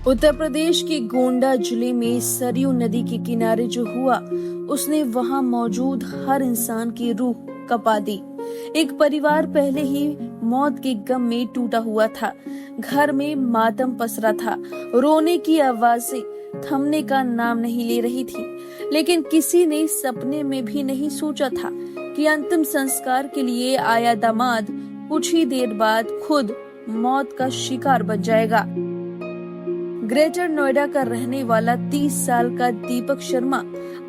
उत्तर प्रदेश के गोंडा जिले में सरयू नदी के किनारे जो हुआ, उसने वहां मौजूद हर इंसान की रूह कपा दी। एक परिवार पहले ही मौत के गम में टूटा हुआ था। घर में मातम पसरा था। रोने की आवाजें थमने का नाम नहीं ले रही थी। लेकिन किसी ने सपने में भी नहीं सोचा था कि अंतिम संस्कार के लिए आया दामाद कुछ ही देर बाद खुद मौत का शिकार बन जाएगा। ग्रेटर नोएडा का रहने वाला 30 साल का दीपक शर्मा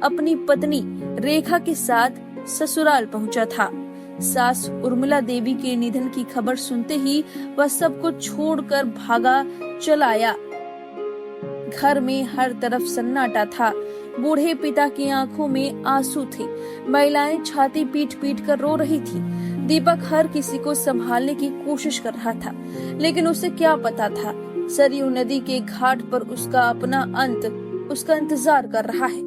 अपनी पत्नी रेखा के साथ ससुराल पहुंचा था। सास उर्मिला देवी के निधन की खबर सुनते ही वह सब कुछ छोड़कर भागा चला आया। घर में हर तरफ सन्नाटा था। बूढ़े पिता की आंखों में आंसू थे। महिलाएं छाती पीट पीट कर रो रही थी। दीपक हर किसी को संभालने की कोशिश कर रहा था, लेकिन उसे क्या पता था सरयू नदी के घाट पर उसका अपना अंत उसका इंतजार कर रहा है।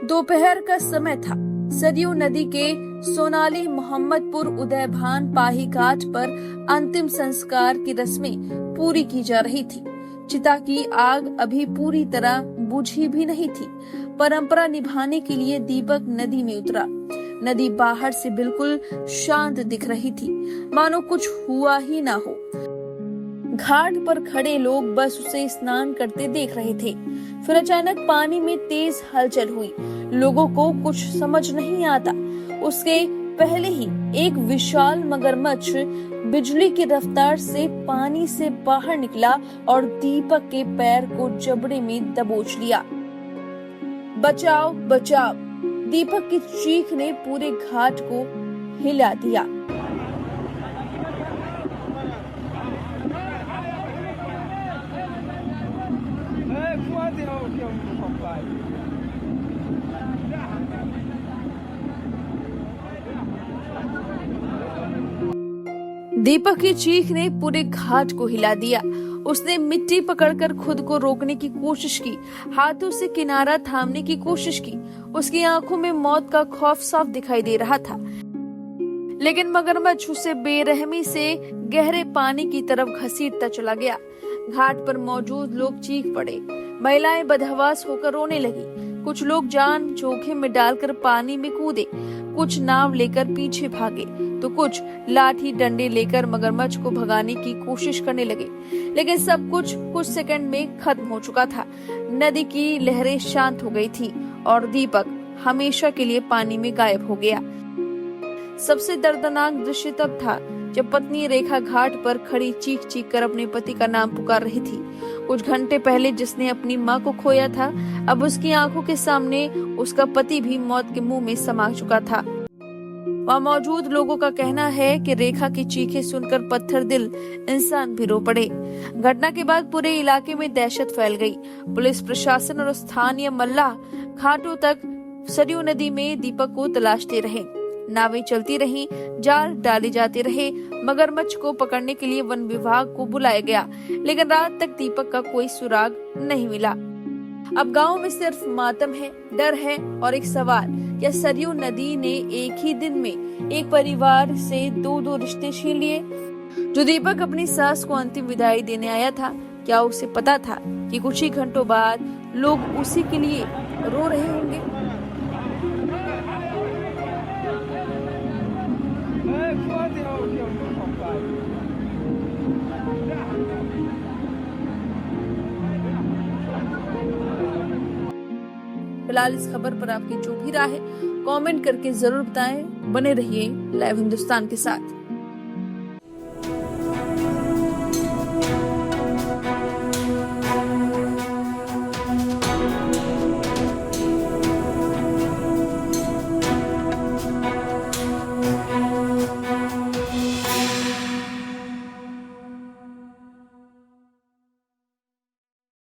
दोपहर का समय था। सरयू नदी के सोनाली मोहम्मदपुर उदयभान पाही घाट पर अंतिम संस्कार की रस्में पूरी की जा रही थी। चिता की आग अभी पूरी तरह बुझी भी नहीं थी। परंपरा निभाने के लिए दीपक नदी में उतरा। नदी बाहर से बिल्कुल शांत दिख रही थी, मानो कुछ हुआ ही ना हो। घाट पर खड़े लोग बस उसे स्नान करते देख रहे थे। फिर अचानक पानी में तेज हलचल हुई। लोगों को कुछ समझ नहीं आता। उसके पहले ही एक विशाल मगरमच्छ बिजली की रफ्तार से पानी से बाहर निकला और दीपक के पैर को जबड़े में दबोच लिया। बचाओ बचाओ! दीपक की चीख ने पूरे घाट को हिला दिया। दीपक की चीख ने पूरे घाट को हिला दिया। उसने मिट्टी पकड़कर खुद को रोकने की कोशिश की, हाथों से किनारा थामने की कोशिश की। उसकी आंखों में मौत का खौफ साफ दिखाई दे रहा था, लेकिन मगरमच्छ उसे बेरहमी से गहरे पानी की तरफ घसीटता चला गया। घाट पर मौजूद लोग चीख पड़े। महिलाएं बदहवास होकर रोने लगी। कुछ लोग जान जोखिम में डालकर पानी में कूदे, कुछ नाव लेकर पीछे भागे, तो कुछ लाठी डंडे लेकर मगरमच्छ को भगाने की कोशिश करने लगे। लेकिन सब कुछ सेकंड में खत्म हो चुका था। नदी की लहरें शांत हो गई थी और दीपक हमेशा के लिए पानी में गायब हो गया। सबसे दर्दनाक दृश्य तब था जब पत्नी रेखा घाट पर खड़ी चीख चीख कर अपने पति का नाम पुकार रही थी। कुछ घंटे पहले जिसने अपनी मां को खोया था, अब उसकी आंखों के सामने उसका पति भी मौत के मुंह में समा चुका था। वहाँ मौजूद लोगों का कहना है कि रेखा की चीखें सुनकर पत्थर दिल इंसान भी रो पड़े। घटना के बाद पूरे इलाके में दहशत फैल गई। पुलिस प्रशासन और स्थानीय मल्लाह घाटों तक सरयू नदी में दीपक को तलाशते रहे। नावें चलती रहीं, जाल डाले जाते रहे। मगरमच्छ को पकड़ने के लिए वन विभाग को बुलाया गया, लेकिन रात तक दीपक का कोई सुराग नहीं मिला। अब गांव में सिर्फ मातम है, डर है और एक सवाल, क्या सरयू नदी ने एक ही दिन में एक परिवार से दो रिश्ते छीन लिए? जो दीपक अपनी सास को अंतिम विदाई देने आया था, क्या उसे पता था कि कुछ ही घंटों बाद लोग उसी के लिए रो रहे होंगे? फिलहाल इस खबर पर आपकी जो भी राय है कमेंट करके जरूर बताएं। बने रहिए लाइव हिंदुस्तान के साथ।